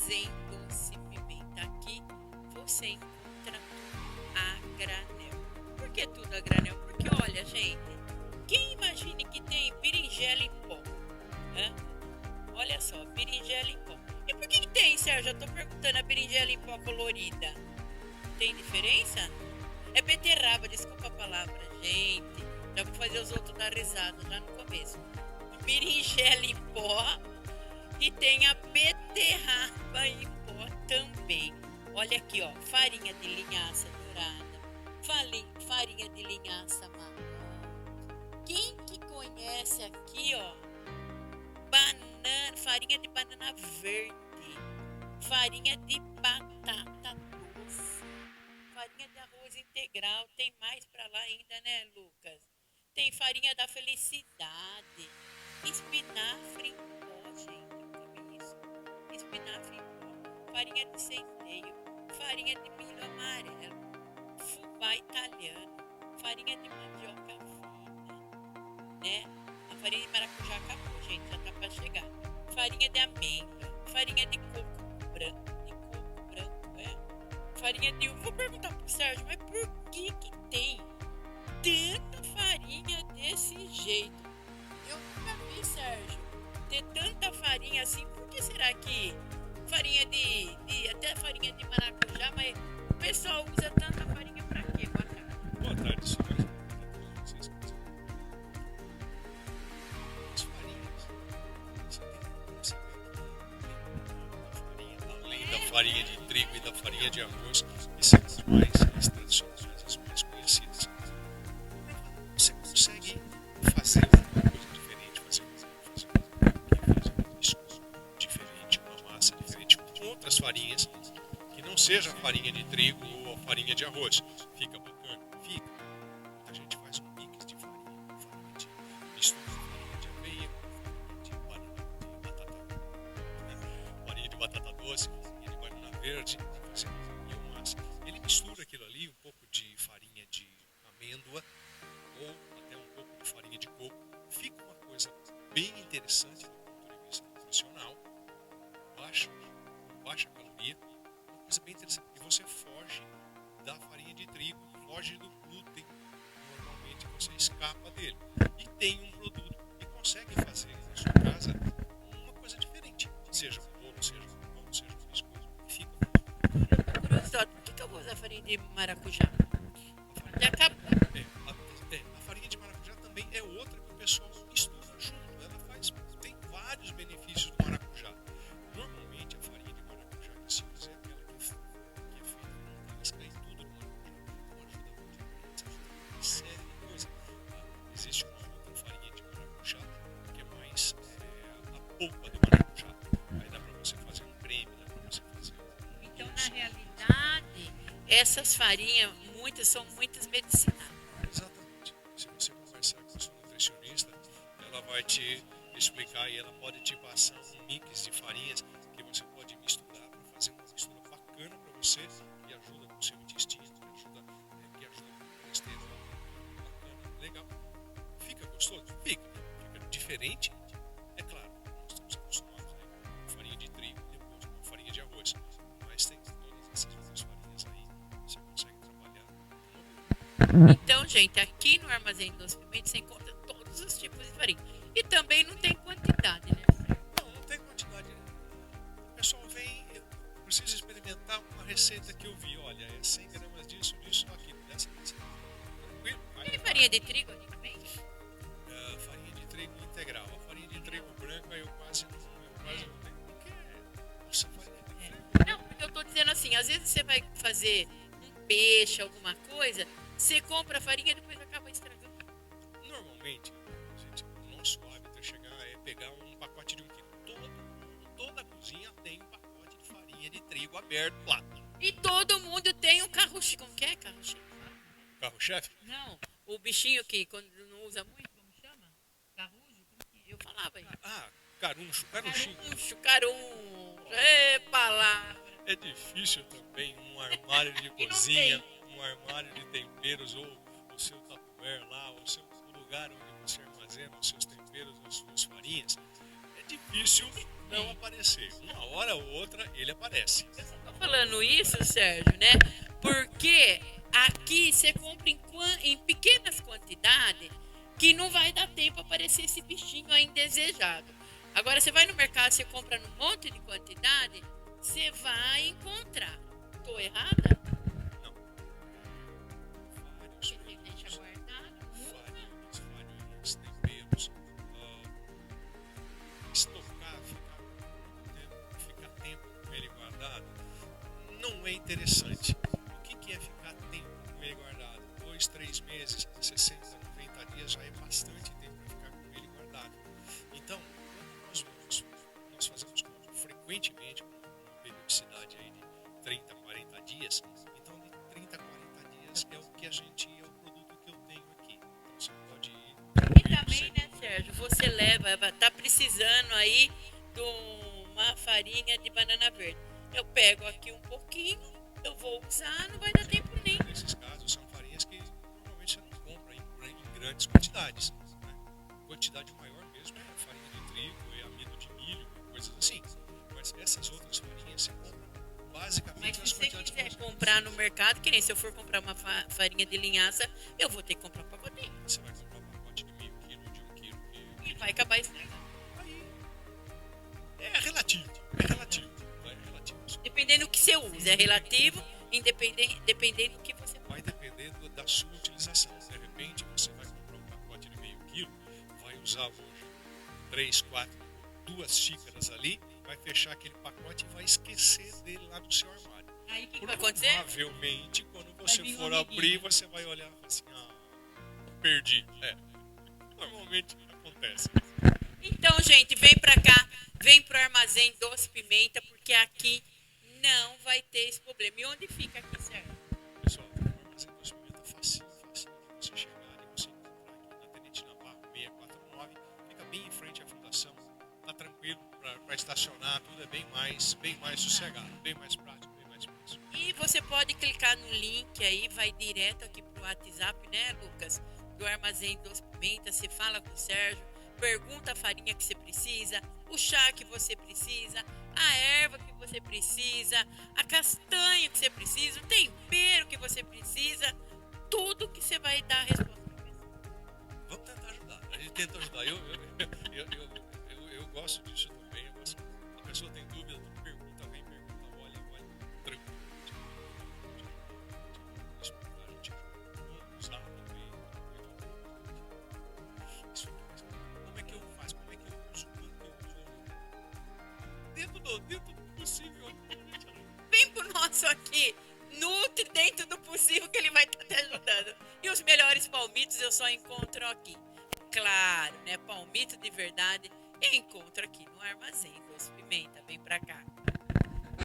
Armazém Doce Pimenta. Aqui você encontra tudo a granel. Por que tudo a granel? Porque olha, gente, quem imagine que tem berinjela em pó? Hã? Olha só, berinjela em pó. E por que tem, Sérgio? Eu tô perguntando a berinjela em pó colorida. Tem diferença? É beterraba, desculpa a palavra, gente. Já vou fazer os outros dar risada já no começo. Berinjela em pó e tem a beterraba em pó também. Olha aqui, ó, farinha de linhaça dourada, farinha de linhaça marrom. Quem que conhece aqui, ó, banana, farinha de banana verde, farinha de batata doce, farinha de arroz integral, tem mais pra lá ainda, né, Lucas? Tem farinha da felicidade, espinafre em pó, gente, nunca vi isso. Espinafre em pó, farinha de centeio, farinha de milho amarelo, fubá italiano, farinha de mandioca fina, né? A farinha de maracujá acabou, gente, já tá pra chegar. Farinha de amêndoa, farinha de coco branco, farinha de uva. Vou perguntar pro Sérgio, mas por que tem tanta farinha desse jeito? Eu nunca vi, Sérgio, ter tanta farinha assim. Por que será que farinha até farinha de maracujá, mas o pessoal usa tanta farinha pra quê? Boa tarde. Boa tarde, senhores. As farinhas. Você tem que saber que além da farinha de trigo e da farinha de arroz, que são as mais tradicionais, as mais conhecidas. Você consegue fazer uma coisa diferente, fazer um disco diferente, uma massa diferente com outras farinhas que não seja a farinha de trigo ou a farinha de arroz. Fica bacana? Fica. Muita gente faz um mix de farinha de mistura de farinha de aveia com farinha de batata doce, farinha de banana verde, fazendo massa. Ele mistura aquilo ali, um pouco de farinha de amêndoa ou até um pouco de farinha de coco. Fica uma coisa bem interessante do ponto de vista nutricional, baixa caloria, uma coisa bem interessante. E você foge da farinha de trigo, foge do glúten, normalmente você escapa dele. E tem um produto que consegue fazer na sua casa uma coisa diferente, seja um bolo, seja um pão, seja um biscoito, e fica Curiosidade, por que eu vou usar farinha de maracujá? Já acabou. A farinha de maracujá também é outra que o pessoal mistura junto. Tem vários benefícios do maracujá. Normalmente a farinha de maracujá que se usa é aquela que é feita com casca e tudo do maracujá. Então ajuda muito. Ajuda sério coisa. Existe uma outra farinha de maracujá que é mais a polpa do maracujá. Aí dá pra você fazer um creme, dá pra você fazer um Então, na doce. realidade, essas farinhas, são muitas medicinais. Exatamente. Se você conversar com a sua nutricionista, ela vai te explicar e ela pode te passar um mix de farinhas que você pode misturar para fazer uma mistura bacana para você, que ajuda com o seu intestino, que ajuda com o colesterol. Bacana, legal. Fica gostoso? Fica diferente. É claro, nós estamos acostumados com farinha de trigo, depois com farinha de arroz, mas tem todas essas outras farinhas aí, você consegue trabalhar. Então, gente, aqui no Armazém Doce Pimenta você encontra todos os tipos de farinha. E também não tem quantidade, né? Não tem quantidade. O pessoal vem, eu preciso experimentar uma receita que eu vi. Olha, é 100 gramas disso, aquilo, dessa. Tranquilo. Tem farinha de trigo aqui também? Farinha de trigo integral. A farinha de trigo branca eu quase não tenho. Porque, nossa, farinha de trigo. Não, porque eu tô dizendo assim, às vezes você vai fazer um peixe, alguma coisa, você compra a farinha e depois acaba estragando. Normalmente, gente, o nosso hábito é pegar um pacote de 1 quilo. Toda a cozinha tem um pacote de farinha de trigo aberto lá. E todo mundo tem um carro-chefe. Como que é carro-chefe? Carro-chefe? Não, o bichinho que quando não usa muito, como chama? Carrujo? Como que eu falava aí? Caruncho. Caruncho, caruncho. É palavra. É difícil também um armário de E não cozinha, um armário de temperos ou o seu tupperware lá, o lugar onde você armazena os seus temperos, as suas farinhas. É difícil não aparecer. Uma hora ou outra ele aparece. Tô falando isso, Sérgio, né? Porque aqui você compra em pequenas quantidades que não vai dar tempo aparecer esse bichinho aí indesejado. Agora você vai no mercado, você compra num monte de quantidade, você vai encontrar. Tô errada? Não. Você deixa guardado. Farinhas, temperos, estocar, ficar tempo com ele guardado, não é interessante. O que é ficar tempo com ele guardado? 2, 3 meses, 60, 90 dias já é bastante tempo para ficar com ele guardado. Então, nós fazemos frequentemente com uma periodicidade aí de 30, 40 dias. Então, de 30 a 40 dias é o que é o produto que eu tenho aqui. Então, você pode ir. E também, né, Sérgio, você leva, tá precisando aí de uma farinha de banana verde. Eu pego aqui um pouquinho, eu vou usar, não vai dar tempo nem. Nesses casos, são farinhas que normalmente você não compra em grandes quantidades. Né? Quantidade maior mesmo é farinha de trigo, é amido de milho, coisas assim. Mas essas outras farinhas você compra basicamente Mas se nas você quantidades quiser mais comprar no mercado, que nem se eu for comprar uma farinha de linhaça, eu vou ter que comprar um pacotinho. Você vai comprar um pacote de meio quilo, de 1 quilo. E vai acabar estragando. Aí é relativo. É relativo. Dependendo do que você usa, é relativo, dependendo do que você vai depender da sua utilização. De repente, você vai comprar um pacote de meio quilo, vai usar hoje 3, 4, 2 xícaras ali, vai fechar aquele pacote e vai esquecer dele lá no seu armário. Aí o que vai acontecer? Provavelmente, quando você for abrir, você vai olhar e falar assim, perdi. Normalmente acontece. Então, gente, vem pra cá, vem pro Armazém Doce Pimenta, porque aqui não vai ter esse problema. E onde fica aqui, Sérgio? Pessoal, o Armazém Doce Pimenta facinho de você chegar e você encontrar aqui na Tenente Navarro 649. Fica bem em frente à fundação. Tá tranquilo para estacionar, tudo é bem mais sossegado, bem mais prático, bem mais fácil. E você pode clicar no link aí, vai direto aqui pro WhatsApp, né, Lucas? Do Armazém Doce Pimenta, você fala com o Sérgio, pergunta a farinha que você precisa, o chá que você precisa, a erva que você precisa, a castanha que você precisa, o tempero que você precisa, tudo que você vai dar a resposta. Vamos tentar ajudar. A gente tenta ajudar. Eu gosto disso também. A pessoa tem dúvida, pergunta, olha, tranquilo. Explicar, a gente usar também. Como é que eu faço? Como é que eu uso? Quanto eu uso? Dentro do possível. Vem pro nosso aqui, nutre dentro do possível que ele vai estar te ajudando. E os melhores palmitos eu só encontro aqui. Claro, né? Palmito de verdade eu encontro aqui no Armazém Doce Pimenta. Vem pra cá.